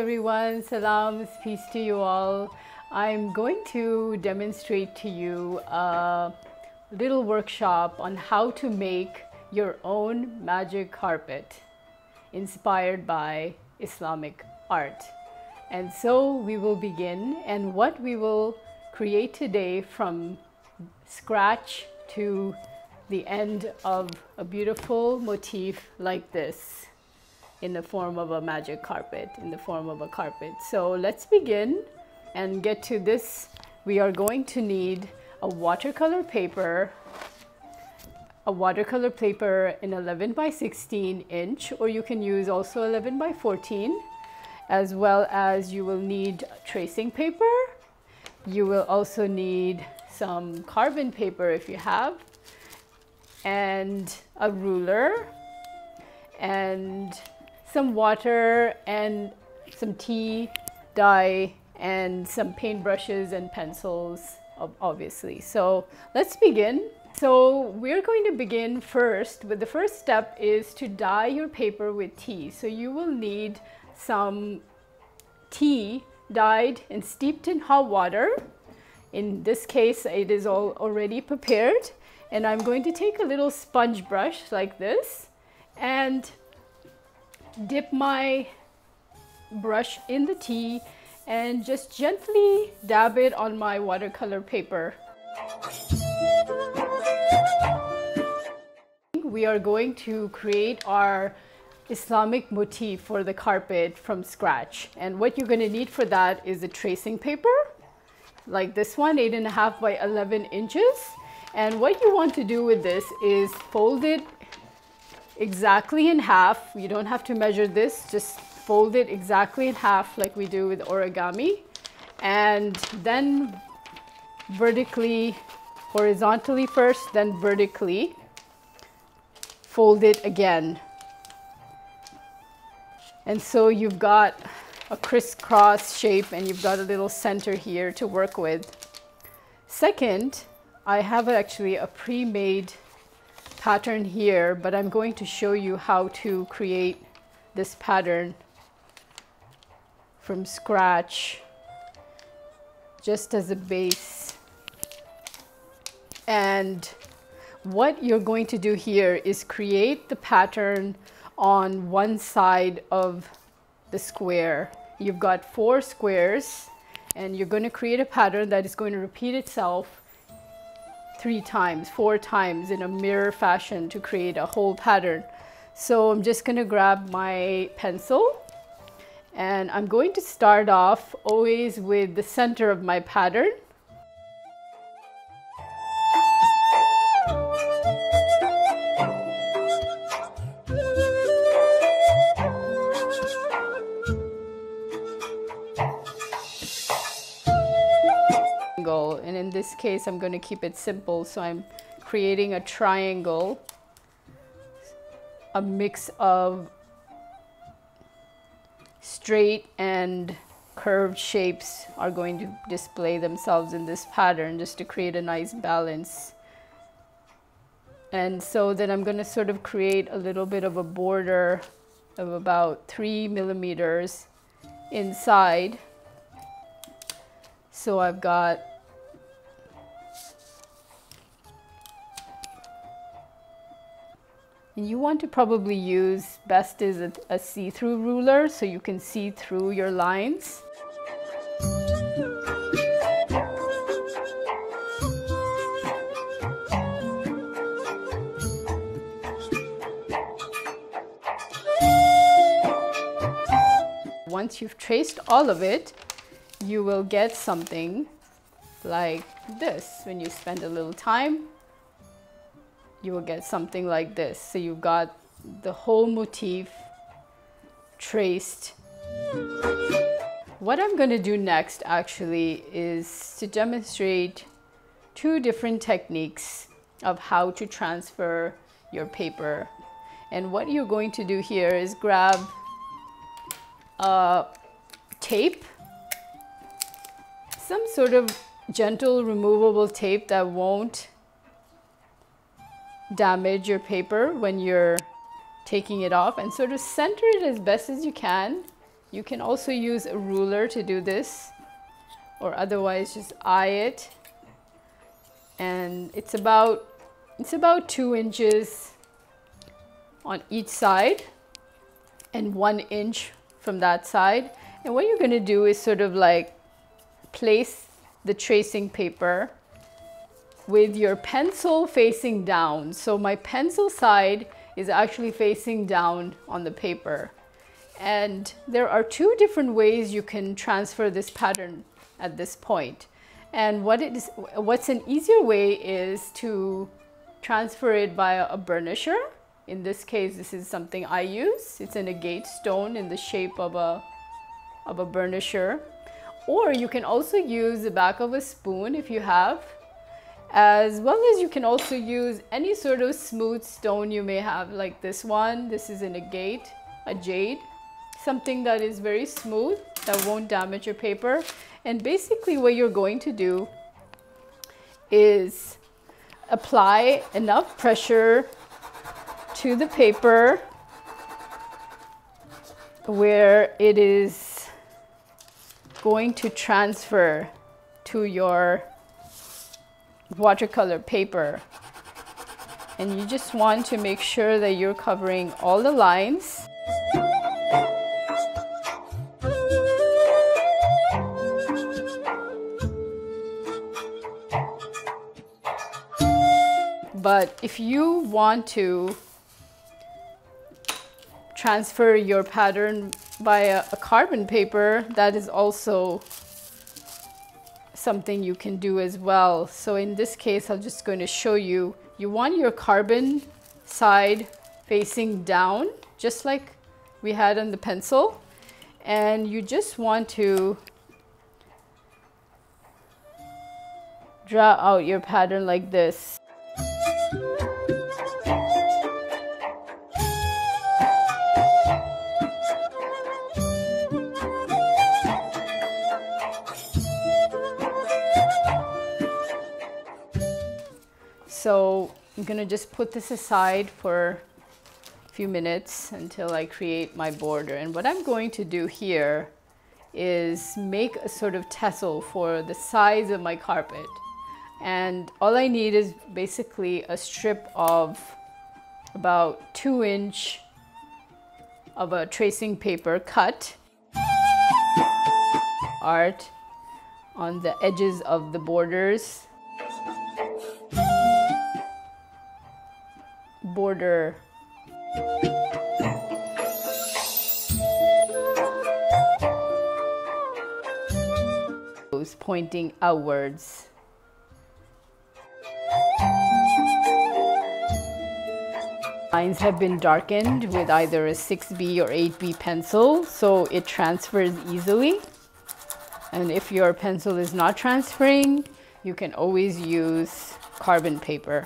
everyone, salams, peace to you all. I'm going to demonstrate to you a little workshop on how to make your own magic carpet inspired by Islamic art. And so we will begin, and what we will create today from scratch to the end of a beautiful motif like this, in the form of a magic carpet, in the form of a carpet. So let's begin and get to this. We are going to need a watercolor paper in 11 by 16 inch, or you can use also 11 by 14, as well as you will need tracing paper. You will also need some carbon paper if you have, and a ruler, and some water, and some tea, dye, and some paint brushes and pencils, obviously. So let's begin. So we're going to begin first with the first step is to dye your paper with tea. So you will need some tea dyed and steeped in hot water. In this case, it is already prepared. And I'm going to take a little sponge brush like this and dip my brush in the tea and just gently dab it on my watercolor paper. We are going to create our Islamic motif for the carpet from scratch. And what you're going to need for that is a tracing paper like this one, 8.5 by 11 inches. And what you want to do with this is fold it exactly in half. You don't have to measure this, just fold it exactly in half like we do with origami, and then vertically, horizontally first, then vertically fold it again. And so you've got a crisscross shape and you've got a little center here to work with. Second, I have actually a pre-made pattern here, but I'm going to show you how to create this pattern from scratch, just as a base. And what you're going to do here is create the pattern on one side of the square. You've got 4 squares, and you're going to create a pattern that is going to repeat itself 4 times in a mirror fashion to create a whole pattern. So I'm just going to grab my pencil, and I'm going to start off always with the center of my pattern. And in this case, I'm going to keep it simple. So I'm creating a triangle. A mix of straight and curved shapes are going to display themselves in this pattern just to create a nice balance. And so then I'm going to sort of create a little bit of a border of about 3 millimeters inside. So I've got and you want to probably use, best is a see-through ruler so you can see through your lines. Once you've traced all of it, you will get something like this. When you spend a little time, you will get something like this. So you've got the whole motif traced. What I'm going to do next actually is to demonstrate 2 different techniques of how to transfer your paper. And what you're going to do here is grab tape, some sort of gentle removable tape that won't damage your paper when you're taking it off, and sort of center it as best as you can You can also use a ruler to do this, or otherwise just eye it. And it's about 2 inches on each side and 1 inch from that side. And what you're going to do is sort of like place the tracing paper with your pencil facing down. So my pencil side is actually facing down on the paper. And there are 2 different ways you can transfer this pattern at this point. And what's an easier way is to transfer it via a burnisher. In this case, this is something I use. It's an agate stone in the shape of a burnisher. Or you can also use the back of a spoon if you have, as well as you can also use any sort of smooth stone you may have, like this one. This is an agate, a jade, something that is very smooth, that won't damage your paper. And basically what you're going to do is apply enough pressure to the paper where it is going to transfer to your watercolor paper. And you just want to make sure that you're covering all the lines. But if you want to transfer your pattern via a carbon paper, that is also something you can do as well. So in this case, I'm just going to show you. You want your carbon side facing down, just like we had on the pencil. And you just want to draw out your pattern like this. So I'm gonna just put this aside for a few minutes until I create my border. And what I'm going to do here is make a sort of tassel for the sides of my carpet. And all I need is basically a strip of about 2 inch of a tracing paper cut art on the edges of the borders. Border pointing outwards. Lines have been darkened with either a 6B or 8B pencil, so it transfers easily. And if your pencil is not transferring, you can always use carbon paper.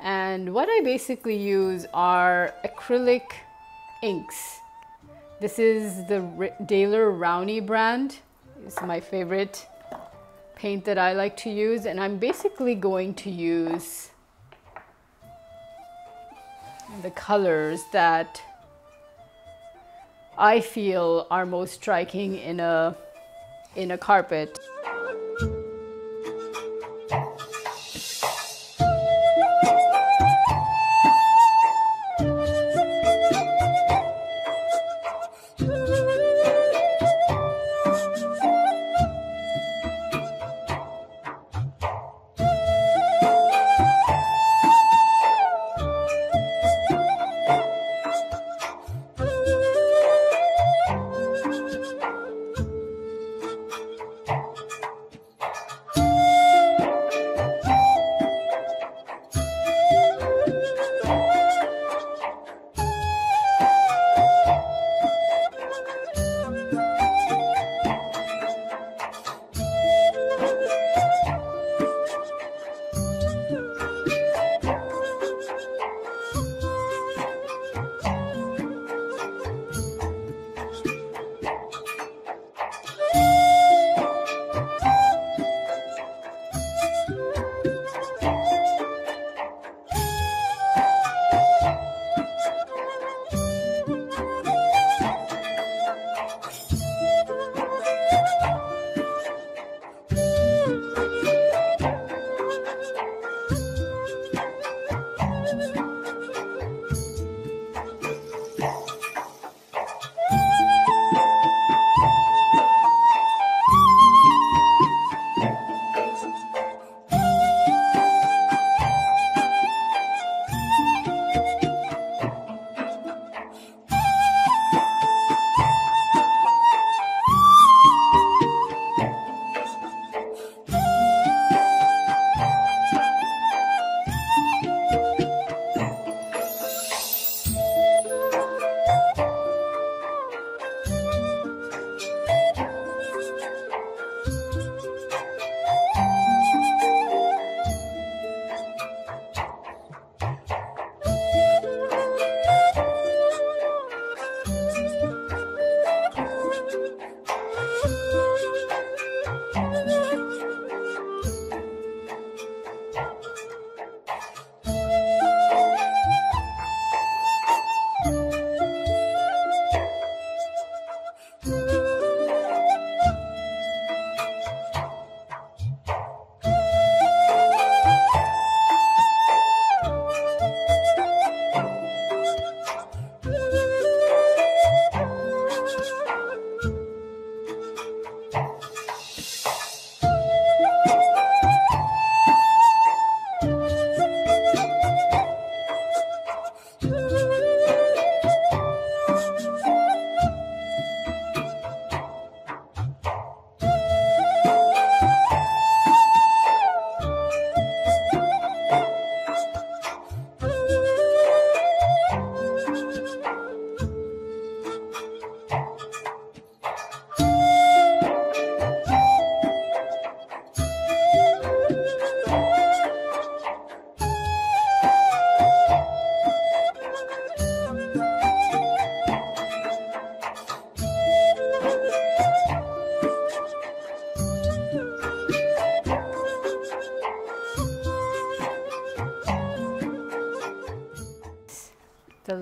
And what I basically use are acrylic inks. This is the Daler Rowney brand. It's my favorite paint that I like to use, and I'm basically going to use the colors that I feel are most striking in a carpet.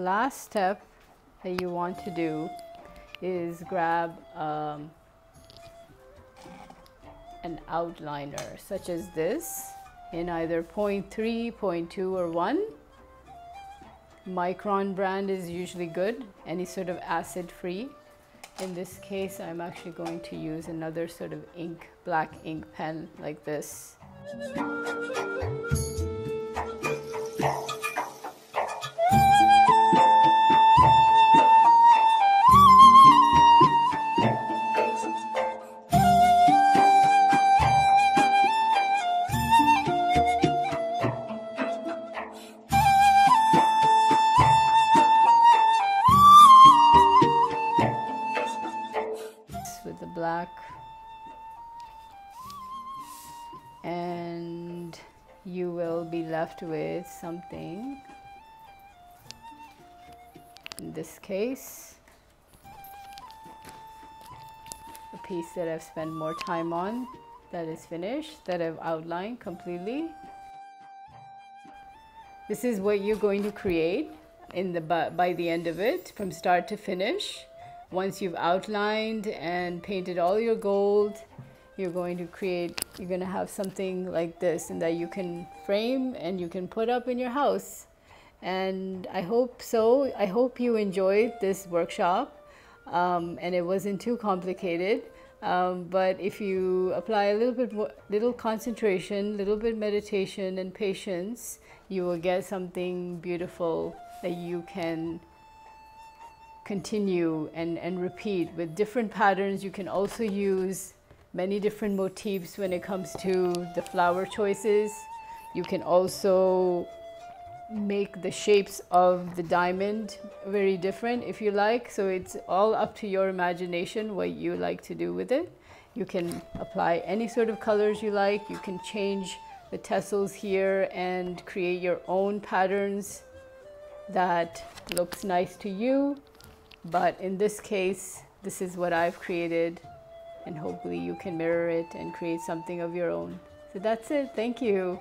last step that you want to do is grab an outliner such as this in either 0.3, 0.2 or 1. Micron brand is usually good, any sort of acid free. In this case, I'm actually going to use another sort of ink, black ink pen like this. With the black, and you will be left with something, in this case a piece that I've spent more time on, that is finished, that I've outlined completely. This is what you're going to create in the by the end of it, from start to finish. Once you've outlined and painted all your gold, you're going to have something like this, and that you can frame and you can put up in your house. And I hope so. I hope you enjoyed this workshop, and it wasn't too complicated. But if you apply a little bit more, little concentration, little bit meditation and patience, you will get something beautiful that you can continue and repeat with different patterns. You can also use many different motifs when it comes to the flower choices. You can also make the shapes of the diamond very different if you like. So it's all up to your imagination what you like to do with it. You can apply any sort of colors you like. You can change the tassels here and create your own patterns that looks nice to you. But in this case, this is what I've created, and hopefully you can mirror it and create something of your own. So that's it. Thank you.